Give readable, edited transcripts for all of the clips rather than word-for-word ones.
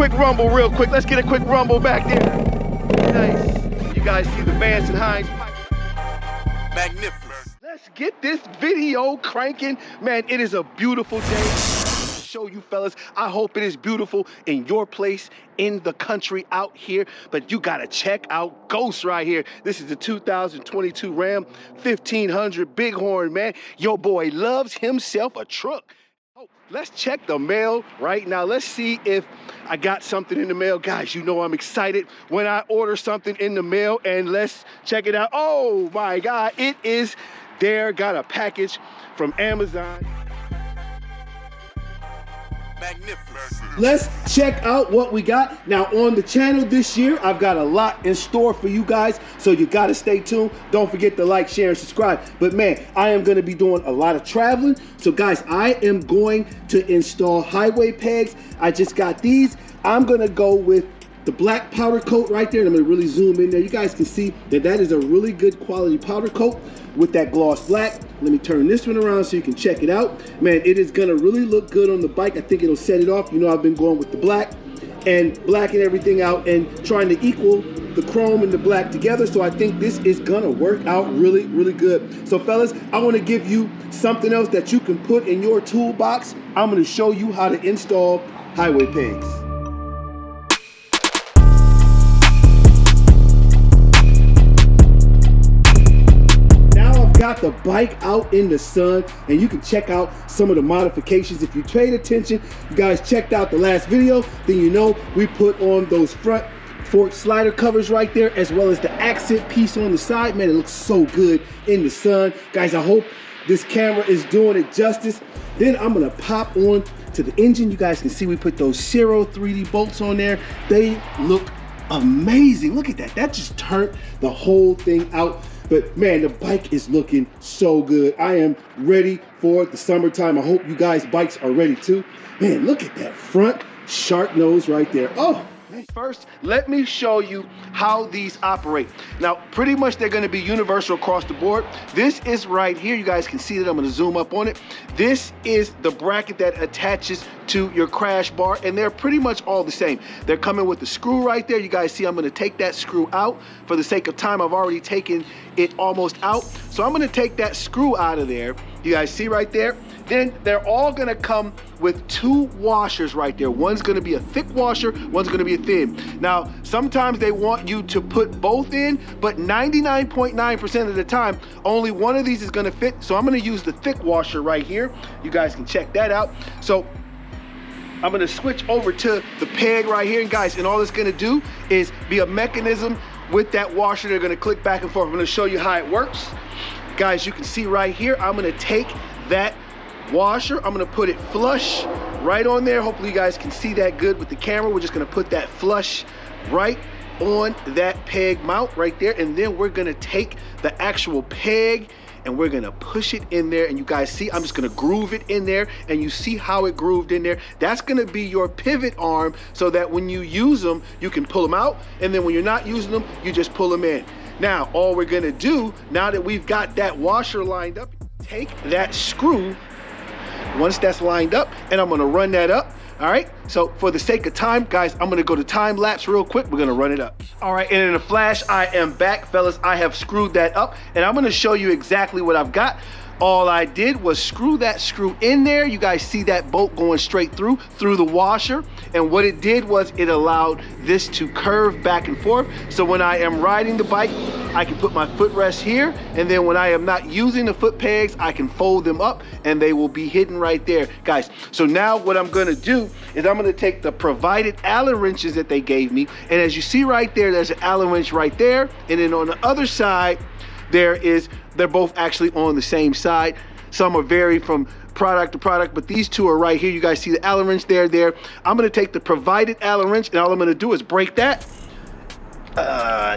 quick rumble real quick. Let's get a quick rumble back there. Nice. You guys see the Vance and Hines pipe. Magnificent. Let's get this video cranking. Man, it is a beautiful day. Show you fellas, I hope it is beautiful in your place, in the country, out here, but you gotta check out Ghost right here. This is the 2022 Ram 1500 Bighorn, man. Your boy loves himself a truck. Oh, let's check the mail right now. Let's see if I got something in the mail. Guys, you know I'm excited when I order something in the mail, and let's check it out. Oh my God, it is there. Got a package from Amazon. Magnificent. Let's check out what we got. Now on the channel this year, I've got a lot in store for you guys, so you gotta stay tuned. Don't forget to like, share, and subscribe. But man, I am gonna be doing a lot of traveling. So guys, I am going to install highway pegs. I just got these. I'm gonna go with the black powder coat right there, and I'm gonna really zoom in there. You guys can see that that is a really good quality powder coat with that gloss black. Let me turn this one around so you can check it out. Man, it is gonna really look good on the bike. I think it'll set it off. You know, I've been going with the black and blacking everything out and trying to equal the chrome and the black together. So I think this is gonna work out really, really good. So fellas, I wanna give you something else that you can put in your toolbox. I'm gonna show you how to install highway pegs. Got the bike out in the sun, and you can check out some of the modifications. If you paid attention, you guys checked out the last video, then you know we put on those front fork slider covers right there, as well as the accent piece on the side. Man, it looks so good in the sun. Guys, I hope this camera is doing it justice. Then I'm gonna pop on to the engine. You guys can see we put those Zero 3D bolts on there. They look amazing. Look at that. That just turned the whole thing out. But man, the bike is looking so good. I am ready for the summertime. I hope you guys' bikes are ready too. Man, look at that front shark nose right there. Oh, man. First, let me show you how these operate. Now, pretty much they're gonna be universal across the board. This is right here. You guys can see that. I'm gonna zoom up on it. This is the bracket that attaches to your crash bar, and they're pretty much all the same. They're coming with the screw right there. You guys see I'm gonna take that screw out. For the sake of time, I've already taken it almost out. So I'm gonna take that screw out of there. You guys see right there? Then they're all gonna come with two washers right there. One's gonna be a thick washer, one's gonna be a thin. Now, sometimes they want you to put both in, but 99.9% of the time, only one of these is gonna fit. So I'm gonna use the thick washer right here. You guys can check that out. So I'm gonna switch over to the peg right here. And guys, and all it's gonna do is be a mechanism with that washer. They're gonna click back and forth. I'm gonna show you how it works. Guys, you can see right here, I'm gonna take that washer, I'm gonna put it flush right on there. Hopefully you guys can see that good with the camera. We're just gonna put that flush right on that peg mount right there. And then we're gonna take the actual peg and we're gonna push it in there. And you guys see, I'm just gonna groove it in there, and you see how it grooved in there. That's gonna be your pivot arm, so that when you use them, you can pull them out. And then when you're not using them, you just pull them in. Now, all we're gonna do, now that we've got that washer lined up, take that screw, once that's lined up, and I'm gonna run that up. All right, so for the sake of time, guys, I'm gonna go to time lapse real quick. We're gonna run it up. All right, and in a flash, I am back, fellas. I have screwed that up, and I'm gonna show you exactly what I've got. All I did was screw that screw in there. You guys see that bolt going straight through the washer. And what it did was it allowed this to curve back and forth. So when I am riding the bike, I can put my footrest here. And then when I am not using the foot pegs, I can fold them up and they will be hidden right there. Guys, so now what I'm gonna do is I'm gonna take the provided Allen wrenches that they gave me. And as you see right there, there's an Allen wrench right there. And then on the other side, they're both actually on the same side. Some are vary from product to product, but these two are right here. You guys see the Allen wrench there. I'm gonna take the provided Allen wrench, and all I'm gonna do is break that,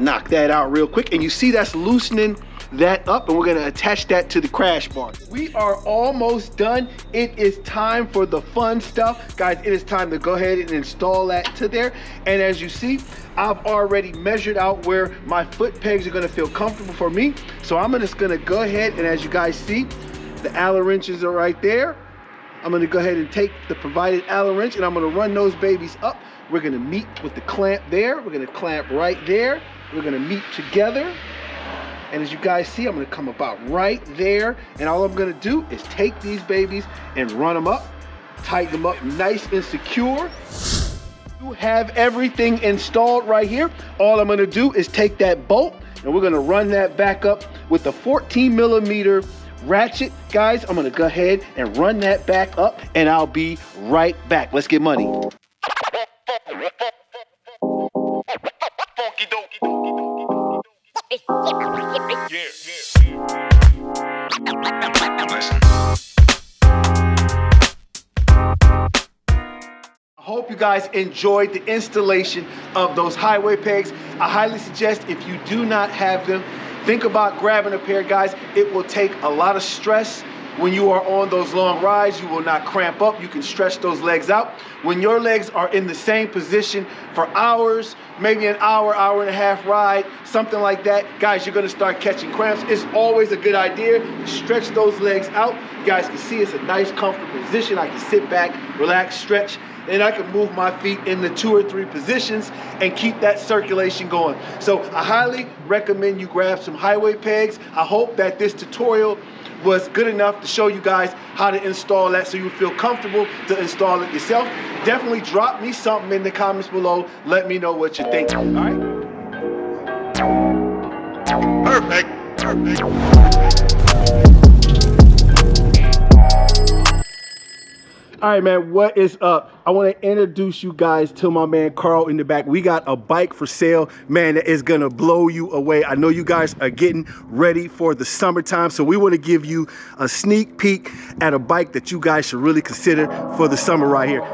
knock that out real quick. And you see that's loosening that up, and we're gonna attach that to the crash bar. We are almost done. It is time for the fun stuff. Guys, it is time to go ahead and install that to there. And as you see, I've already measured out where my foot pegs are gonna feel comfortable for me. So I'm just gonna go ahead, and as you guys see, the Allen wrenches are right there. I'm gonna go ahead and take the provided Allen wrench, and I'm gonna run those babies up We're gonna meet with the clamp there. We're gonna clamp right there. We're gonna meet together. And as you guys see, I'm gonna come about right there. And all I'm gonna do is take these babies and run them up, tighten them up nice and secure. You have everything installed right here. All I'm gonna do is take that bolt and we're gonna run that back up with a 14mm ratchet. Guys, I'm gonna go ahead and run that back up and I'll be right back. Let's get money. I hope you guys enjoyed the installation of those highway pegs. I highly suggest if you do not have them, think about grabbing a pair, guys. It will take a lot of stress when you are on those long rides. You will not cramp up. You can stretch those legs out. When your legs are in the same position for hours, maybe an hour, hour and a half ride, something like that, guys, you're gonna start catching cramps. It's always a good idea to stretch those legs out. You guys can see it's a nice, comfortable position. I can sit back, relax, stretch, and I can move my feet in the 2 or 3 positions and keep that circulation going. So I highly recommend you grab some highway pegs. I hope that this tutorial was good enough to show you guys how to install that so you feel comfortable to install it yourself. Definitely drop me something in the comments below. Let me know what you think. All right? Perfect. Perfect. All right, man, what is up? I want to introduce you guys to my man Carl in the back. We got a bike for sale, man, that is going to blow you away. I know you guys are getting ready for the summertime, so we want to give you a sneak peek at a bike that you guys should really consider for the summer right here.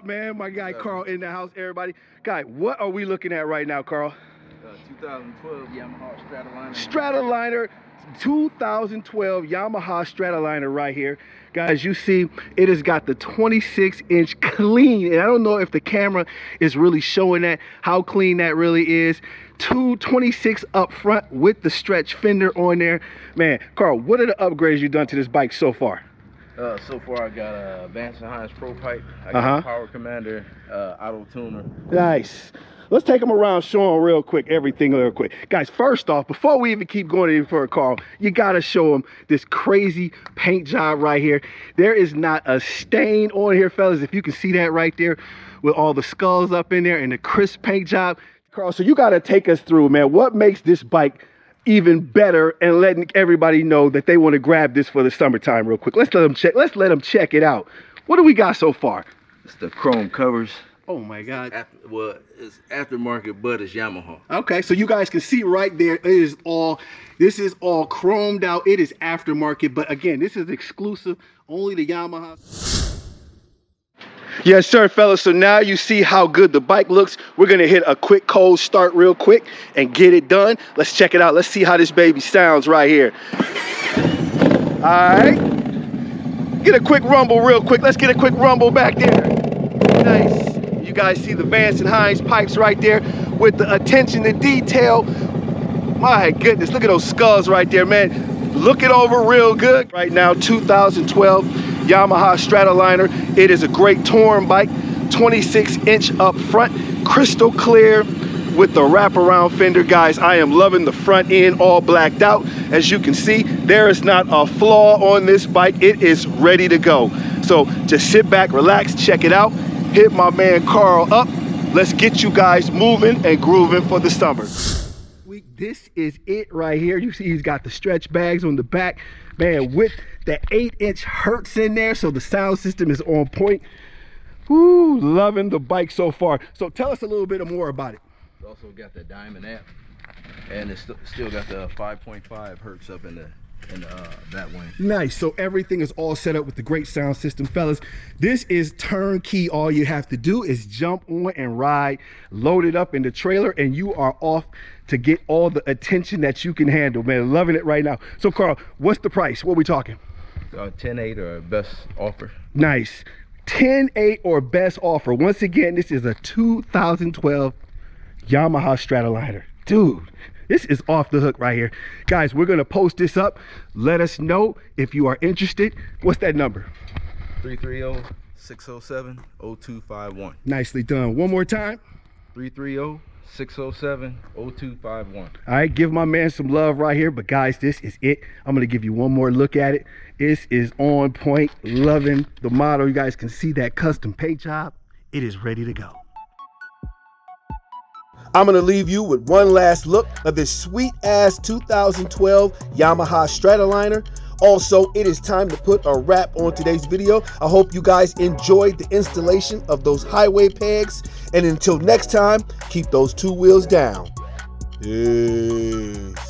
Man, my guy Carl in the house, everybody. Guy, what are we looking at right now, Carl? 2012 Yamaha Stratoliner. Stratoliner, 2012 Yamaha Stratoliner right here. Guys, you see, it has got the 26-inch clean, and I don't know if the camera is really showing that, how clean that really is. 226 up front with the stretch fender on there. Man, Carl, what are the upgrades you've done to this bike so far? So far, I got a Vance & Hines Pro Pipe. I got a Power Commander Auto Tuner. Nice. Let's take them around, show them real quick, everything real quick. Guys, first off, before we even keep going any further, Carl, you gotta show them this crazy paint job right here. There is not a stain on here, fellas. If you can see that right there with all the skulls up in there and the crisp paint job. Carl, so you gotta take us through, man. What makes this bike even better and letting everybody know that they want to grab this for the summertime real quick? Let's let them check it out. What do we got so far? It's the chrome covers. Oh my God. Well, it's aftermarket, but it's Yamaha. Okay, so you guys can see right there, this is all chromed out. It is aftermarket, but again, this is exclusive only to Yamaha. Yes, sir, fellas. So now you see how good the bike looks. We're gonna hit a quick cold start real quick and get it done. Let's check it out. Let's see how this baby sounds right here. All right. Get a quick rumble real quick. Let's get a quick rumble back there. Nice. You guys see the Vance & Hines pipes right there with the attention to detail. My goodness, look at those skulls right there, man. Look it over real good. Right now, 2012 Yamaha Stratoliner. It is a great touring bike, 26-inch up front, crystal clear with the wraparound fender. Guys, I am loving the front end all blacked out. As you can see, there is not a flaw on this bike. It is ready to go. So just sit back, relax, check it out. Hit my man Carl up. Let's get you guys moving and grooving for the summer. This is it right here. You see he's got the stretch bags on the back, man, with the 8-inch Hertz in there, so the sound system is on point. Woo, loving the bike so far. So tell us a little bit more about it. It's also got the Diamond amp, and it's still got the 5.5 Hertz up in the that wing. Nice. So everything is all set up with the great sound system, fellas. This is turnkey. All you have to do is jump on and ride, load it up in the trailer, and you are off to get all the attention that you can handle, man. Loving it right now. So Carl, what's the price? What are we talking? 10.8 or best offer. Nice. 10-8 or best offer. Once again, this is a 2012 Yamaha Stratoliner. Dude, this is off the hook right here. Guys, we're gonna post this up. Let us know if you are interested. What's that number? 330-607-0251. Nicely done. One more time. 330-607-0251. All right, give my man some love right here. But guys, this is it. I'm gonna give you one more look at it. This is on point. Loving the model. You guys can see that custom paint job. It is ready to go. I'm gonna leave you with one last look of this sweet ass 2012 Yamaha Stratoliner. Also, it is time to put a wrap on today's video. I hope you guys enjoyed the installation of those highway pegs. And until next time, keep those two wheels down. Peace.